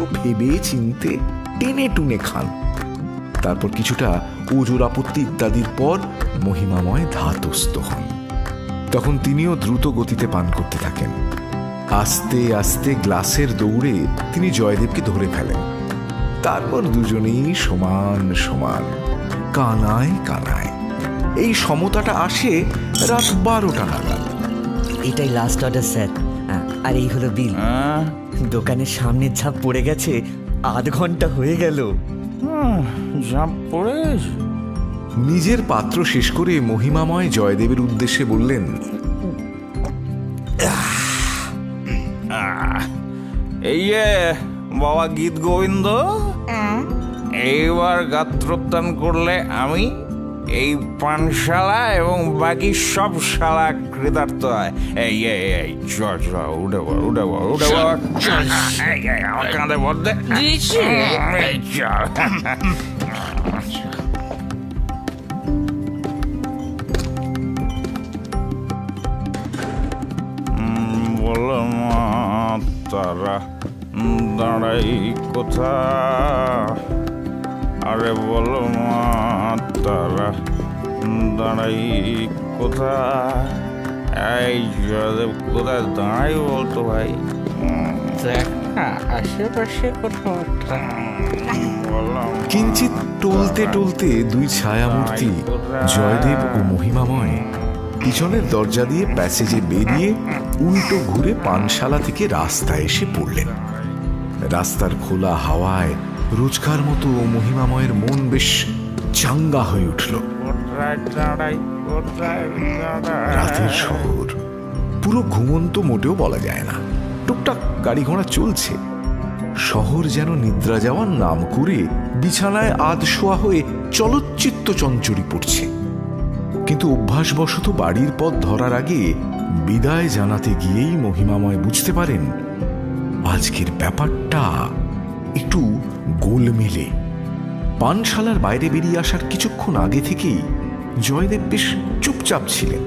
একটু ভেবে চিনতে টেনে টুনে খান। তারপর কিছুটা ওজোর আপত্তি ইত্যাদির পর মহিমাময় ধাতস্থ হন। তখন তিনিও দ্রুত গতিতে পান করতে থাকেন। আস্তে আস্তে গ্লাসের দৌড়ে তিনি জয়দেবকে ধরে ফেলেন। তারপর দুজনেই সমান সমান কানায় কানায়। এই সমতাটা আসে রাত 12টা নাগাদ। এটাই লাস্ট অর্ডার স্যার, আর এই হলো বিল। দোকানের সামনের ঝাঁপ পড়ে গেছে, আধ ঘন্টা হয়ে গেল। ঝাঁপ পড়ে গেছে। নিজের পাত্র শেষ করে মহিমাময় জয়দেবের উদ্দেশ্যে বললেন, এই যে বাবা গীত গোবিন্দ, এইবার গাত্রোত্থান করলে আমি, এই পানশালা এবং বাকি সব শালা কৃতার্থ হয়। এই চল উঠে পড়, উঠে পড়, উঠে পড়। আমার কাঁধে বলতে চল। বলো মা তারা দাঁড়াই কোথা, আরে বলো মা তারা দাঁড়াই কোথা। এই জয়দেব কোথায় দাঁড়াই বলতো ভাই? আশেপাশে কোথাও। কিঞ্চিত টলতে টলতে দুই ছায়ামূর্তি জয়দেব ও মহিমাময় পিছনের দরজা দিয়ে প্যাসেজে বেরিয়ে উল্টো ঘুরে পানশালা থেকে রাস্তায় এসে পড়লেন। রাস্তার খোলা হাওয়ায় রোজকার মতো মহিমাময়ের মন বেশ চাঙ্গা হয়ে উঠল। রাতের শহর পুরো ঘুমন্ত মোটেও বলা যায় না, টুকটাক গাড়ি ঘোড়া চলছে। শহর যেন নিদ্রা যাওয়ার নাম করে বিছানায় আধশোয়া হয়ে চলচ্চিত্র চঞ্চরি পড়ছে। কিন্তু অভ্যাসবশত বাড়ির পথ ধরার আগে বিদায় জানাতে গিয়েই মহিমাময় বুঝতে পারেন আজকের ব্যাপারটা একটু গোলমেলে। পানশালার বাইরে বেরিয়ে আসার কিছুক্ষণ আগে থেকেই জয়দেব বেশ চুপচাপ ছিলেন।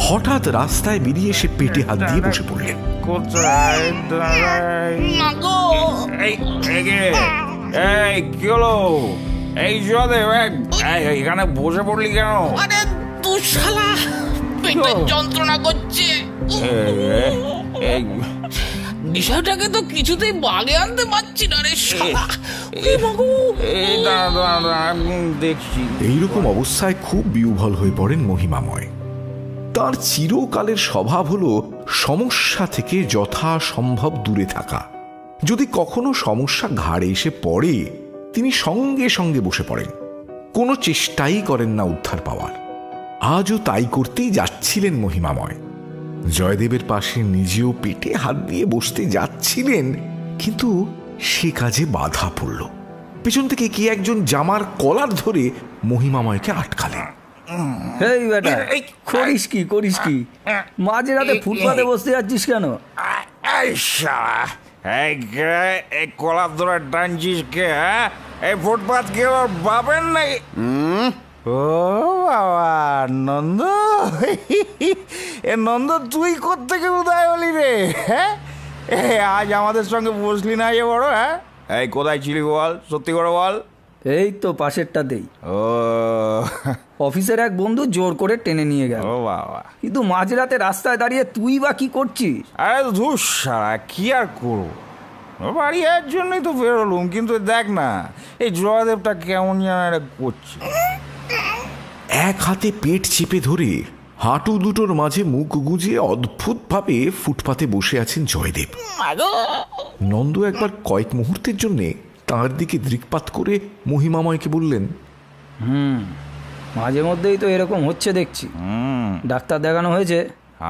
হঠাৎ রাস্তায় বেরিয়ে এসে পেটে হাত দিয়ে বসে পড়লেন। কোথায় দাঁড়াই? এই কি হলো? এই জয়দেব এখানে বসে পড়লি কেন? আরে তুই শালা, পেটে যন্ত্রণা করছে। বিষয়টাকে তো কিছুতেই বাগে আনতে পারছি না রে শালা। দেখছি। এইরকম অবস্থায় খুব বিহ্বল হয়ে পড়েন মহিমাময়। তার চিরকালের স্বভাব হলো সমস্যা থেকে যথাসম্ভব দূরে থাকা। যদি কখনো সমস্যা ঘাড়ে এসে পড়ে তিনি সঙ্গে সঙ্গে বসে পড়েন, কোনো চেষ্টাই করেন না উদ্ধার পাওয়ার। আজও তাই করতেই যাচ্ছিলেন মহিমাময়। জয়দেবের পাশে নিজেও পেটে হাত দিয়ে বসতে যাচ্ছিলেন, কিন্তু সে কাজে বাধা পড়ল। পেছন থেকে কে একজন জামার কলার ধরে মহিমাময়কে আটকালেন। এই বেটা, করিস কি মাঝে রাতে ফুটপাতে বসতে যাচ্ছিস কেন? এই কলার ধরে টানছিস কে? এই ফুটপাত কে ওর বাপের নাকি? ও বাবা নন্দ, এ নন্দ তুই কোত্থেকে উদয় হলি রে? হ্যাঁ, আজ আমাদের সঙ্গে বসলি না যে বড়? হ্যাঁ, এই কোথায় ছিলি বল, সত্যি করে বল। এই তো পাশেরটাতেই। ও অফিসের এক বন্ধু জোর করে টেনে নিয়ে গেল। ও বাবা, কিন্তু মাঝরাতে রাস্তায় দাঁড়িয়ে তুই বা কি করছিস? আরে ধুস সারা, কি আর করবো, বাড়ি এর জন্যই তো বেরোলুম। কিন্তু দেখ না, এই জয়দেবটা কেমন যেন করছে। এক হাতে পেট চেপে ধরে হাঁটু দুটোর মাঝে মুখ গুজিয়ে অদ্ভুত ভাবে ফুটপাতে বসে আছেন জয়দেব। নন্দ একবার কয়েক মুহূর্তের জন্য তাঁর দিকে দৃকপাত করে মহিমাময়কে বললেন, মাঝে মধ্যেই তো এরকম হচ্ছে দেখছি। ডাক্তার দেখানো হয়েছে?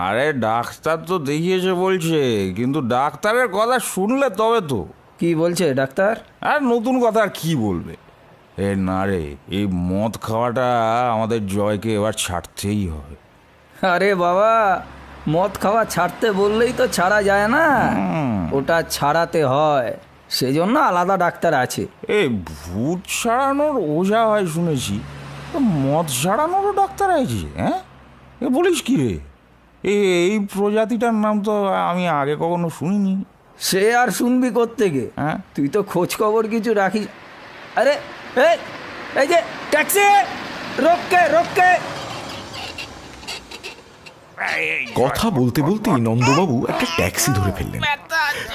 আরে ডাক্তার তো দেখিয়েছে বলছে, কিন্তু ডাক্তারের কথা শুনলে তবে তো। কি বলছে ডাক্তার? আর নতুন কথা আর কি বলবে? না রে, এই মদ খাওয়াটা আমাদের জয়কে এবার ছাড়তেই হবে। আরে বাবা, মদ খাওয়া ছাড়তে বললেই তো ছাড়া যায় না, ওটা ছাড়াতে হয়, সেজন্য আলাদা ডাক্তার আছে। এই ভূত ছাড়ানোর ওঝা হয় শুনেছি, মদ ছাড়ানোরও ডাক্তার আছে? হ্যাঁ, বলিস কি রে? এই প্রজাতিটার নাম তো আমি আগে কখনো শুনিনি। সে আর শুনবি কোত্থেকে? হ্যাঁ? তুই তো খোঁজ খবর কিছু রাখিস। আরে এই, এই যে ট্যাক্সি, রোককে রোককে। কথা বলতে বলতেই নন্দবাবু একটা ট্যাক্সি ধরে ফেললেন।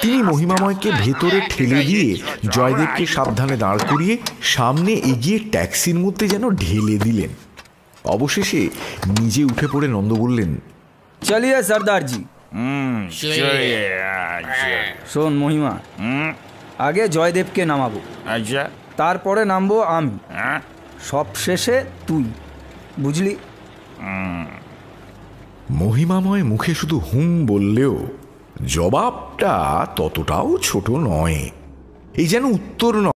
তিনি মহিমাময়কে ভেতরে ঠেলে দিয়ে জয়দেবকে সাবধানে দাঁড় করিয়ে সামনে এগিয়ে ট্যাক্সির মধ্যে যেন ঢেলে দিলেন। অবশেষে নিজে উঠে পড়ে নন্দ বললেন, চলিয়ে সর্দারজি। শোন মহিমা, আগে জয়দেবকে নামাবো, আচ্ছা, তারপরে নামবো আমি, হ্যাঁ, সব শেষে তুই, বুঝলি? মহিমাময় মুখে শুধু হুম বললেও জবাবটা ততটাও ছোট নয়। এই যেন উত্তর নয়।